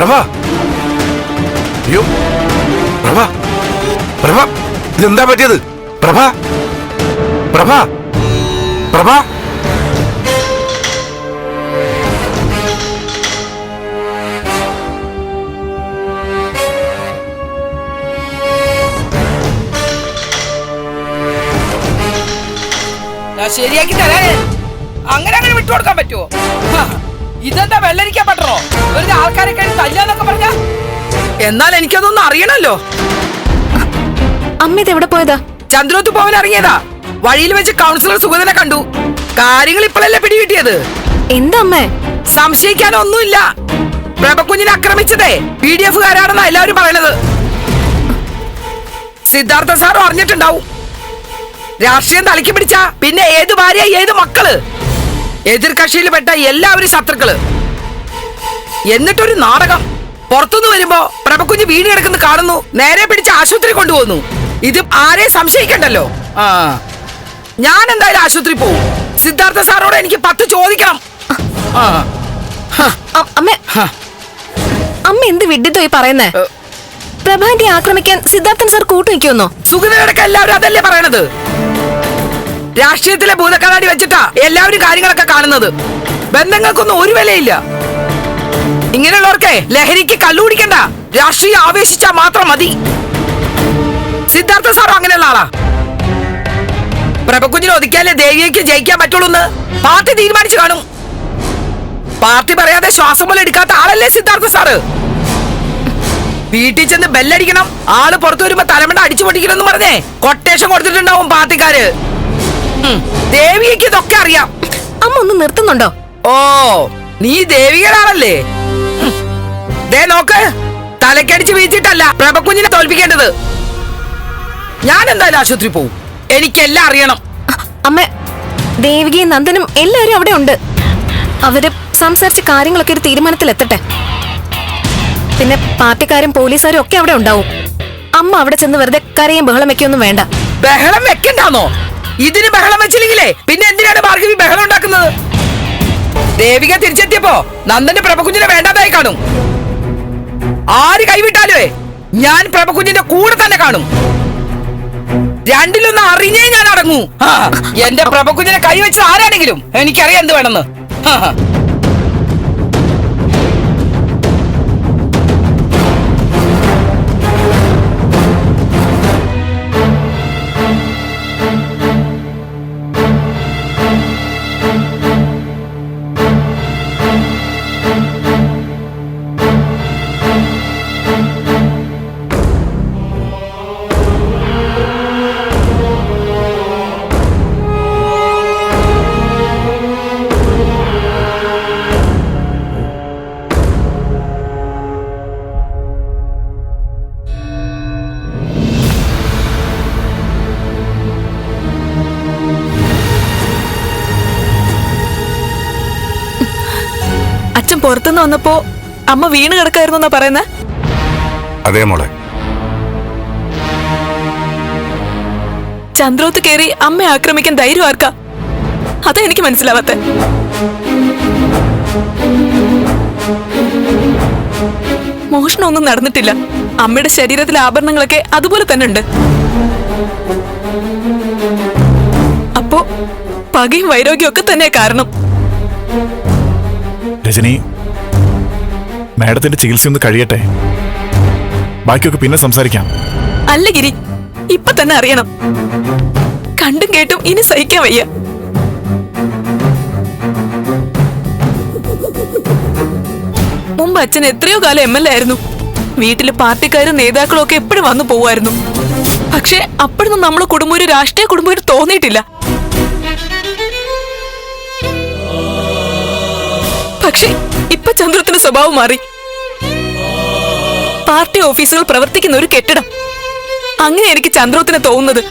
പ്രഭ, അയ്യോ പ്രഭ, പ്രഭ, ഇതെന്താ പറ്റിയത്? പ്രഭ, പ്രഭ, പ്രഭ. ശരിയാക്കി തരാൻ അങ്ങനെ വിട്ടുകൊടുക്കാൻ പറ്റുമോ? ഇതെന്താ വെള്ളരിക്കാൻ പറ്റണോ? വെറുതെ ആൾക്കാരെ കഴിഞ്ഞ് തല്ലാന്നൊക്കെ പറഞ്ഞ. എന്നാൽ എനിക്കതൊന്നും അറിയണല്ലോ. അമ്മ ഇത് എവിടെ പോയതാ? ചന്ദ്രോത്ത് പോവാൻ ഇറങ്ങിയതാ. വഴിയിൽ വെച്ച് കൗൺസിലർ സുഗതനെ കണ്ടു. കാര്യങ്ങൾ ഇപ്പോഴല്ലേ പിടികിട്ടിയത്. എന്താ അമ്മേ? സംശയിക്കാനൊന്നുമില്ല. പ്രഭകുഞ്ഞിനെ ആക്രമിച്ചതേ PDF കാരാണെന്നാ എല്ലാവരും പറയണത്. സിദ്ധാർത്ഥ സാർ അറിഞ്ഞിട്ടുണ്ടാവും. രാഷ്ട്രീയം തലയ്ക്ക് പിടിച്ച പിന്നെ ഏത് ഭാര്യ ഏത് മക്കള്, എതിർ കക്ഷിയിൽ പെട്ട എല്ലാവരും ശത്രുക്കള്. എന്നിട്ടൊരു നാടകം. പുറത്തുനിന്ന് വരുമ്പോ പ്രഭകുഞ്ഞ് വീട് കിടക്കുന്ന കാണുന്നു, നേരെ പിടിച്ച് ആശുപത്രി കൊണ്ടുപോകുന്നു. ഇത് ആരെ സംശയിക്കണ്ടല്ലോ. ഞാൻ എന്തായാലും ആശുപത്രി പോവും. സിദ്ധാർത്ഥ സാറോട് എനിക്ക് 10 ചോദിക്കണം. അമ്മ എന്ത് വിഡിത്തോ പറയുന്നേ? പ്രഭാന്റെ ആക്രമിക്കാൻ സിദ്ധാർത്ഥൻ സാർ കൂട്ടു നിൽക്കുമെന്നോ? സുഗതയടക്കം എല്ലാവരും അതല്ലേ പറയണത്. രാഷ്ട്രീയത്തിലെ ഭൂതക്കണ്ണാടി വെച്ചിട്ടാ എല്ലാവരും കാര്യങ്ങളൊക്കെ കാണുന്നത്. ബന്ധങ്ങൾക്കൊന്നും ഒരു വിലയില്ല. ഇങ്ങനെയുള്ളവർക്ക് ലഹരിക്ക് കള്ളുകുടിക്കണ്ട, രാഷ്ട്രീയം ആവേശിച്ചാ മാത്രം മതി. സിദ്ധാർത്ഥ സാറും അങ്ങനെയുള്ള ആളാ. പ്രഭകുഞ്ഞിനെ ഒതുക്കിയാലേ ദേവിക്ക് ജയിക്കാൻ പറ്റുള്ളൂ പാർട്ടി തീരുമാനിച്ചു കാണും. പാർട്ടി പറയാതെ ശ്വാസം പോലെ എടുക്കാത്ത ആളല്ലേ സിദ്ധാർത്ഥ സാറ്. വീട്ടിൽ ചെന്ന് ബെല്ലടിക്കണം, ആള് പുറത്തു വരുമ്പോ തലമണ്ട അടിച്ചു പൊട്ടിക്കണമെന്ന് പറഞ്ഞേ കൊട്ടേഷൻ കൊടുത്തിട്ടുണ്ടാവും പാർട്ടിക്കാര്. ദേവിക്ക് ഇതൊക്കെ അറിയാം. അമ്മ ഒന്ന് നിർത്തുന്നുണ്ടോ? ഓ, നീ ദേവികരാണല്ലേ. ദേ നോക്ക്, തലക്കടിച്ച് വീഴ്ചിട്ടല്ല പ്രഭകുഞ്ഞിനെ തോൽപ്പിക്കേണ്ടത്. ഞാൻ എന്തായാലും ആശുപത്രി പോവും. എനിക്കെല്ലാം അറിയണം. അമ്മ, ദേവികയും നന്ദനും എല്ലാവരും അവിടെ ഉണ്ട്. അവര് സംസാരിച്ച കാര്യങ്ങളൊക്കെ ഒരു തീരുമാനത്തിലെത്തട്ടെ. പിന്നെ പാർട്ടിക്കാരും പോലീസുകാരും ഒക്കെ അവിടെ ഉണ്ടാവും. അമ്മ അവിടെ ചെന്ന് വെറുതെ കരയും ബഹളം വെക്കൊന്നും വേണ്ട. ബഹളം വെക്കണ്ടാന്നോ? ഇതിന് ബഹളം വെച്ചില്ലെങ്കിലേ പിന്നെ എന്തിനാണ് ഭാർഗവി ബഹളം ഉണ്ടാക്കുന്നത്? ദേവിക തിരിച്ചെത്തിയപ്പോ നന്ദന്റെ പ്രഭകുഞ്ഞിനെ വേണ്ടാതായി കാണും. ആര് കൈവിട്ടാലുവേ ഞാൻ പ്രഭകുഞ്ഞിന്റെ കൂടെ തന്നെ കാണും. രണ്ടിലൊന്ന് അറിഞ്ഞേ ഞാൻ അടങ്ങൂ. എന്റെ പ്രഭകുഞ്ഞിനെ കൈവച്ച ആരാണെങ്കിലും എനിക്കറിയാം എന്ത് വേണമെന്ന്. അച്ഛൻ പുറത്തുനിന്ന് വന്നപ്പോ അമ്മ വീണ് കിടക്കായിരുന്നു എന്നാ പറയുന്നേ? അതേ മോളെ. ചന്ദ്രോത്ത് കയറി അമ്മയെ ആക്രമിക്കാൻ ധൈര്യം ആർക്കാ? അതാ എനിക്ക് മനസ്സിലാവാത്ത. മോഷണമൊന്നും നടന്നിട്ടില്ല. അമ്മയുടെ ശരീരത്തിലെ ആഭരണങ്ങളൊക്കെ അതുപോലെ തന്നെ ഉണ്ട്. അപ്പോ പകയും വൈരോഗ്യം ഒക്കെ തന്നെ കാരണം. രജനി, മാഡത്തിന്റെ ചികിത്സ ഒന്ന് കഴിയട്ടെ, ബാക്കിയൊക്കെ പിന്നെ സംസാരിക്കാം. അല്ല ഗിരി, ഇപ്പൊ തന്നെ അറിയണം. കണ്ടും കേട്ടും ഇനി സഹിക്കാൻ വയ്യ. മുമ്പ് അച്ഛൻ എത്രയോ കാലം MLA ആയിരുന്നു. വീട്ടില് പാർട്ടിക്കാരും നേതാക്കളും ഒക്കെ എപ്പോഴും വന്നു പോവായിരുന്നു. പക്ഷെ അപ്പോഴൊന്നും നമ്മളെ കുടുംബം ഒരു രാഷ്ട്രീയ കുടുംബം തോന്നിയിട്ടില്ല. പക്ഷെ ഇപ്പൊ ചന്ദ്രത്തിന്റെ സ്വഭാവം മാറി. പാർട്ടി ഓഫീസുകൾ പ്രവർത്തിക്കുന്ന ഒരു കെട്ടിടം, അങ്ങനെ എനിക്ക് ചന്ദ്രത്തിനെ തോന്നുന്നത്.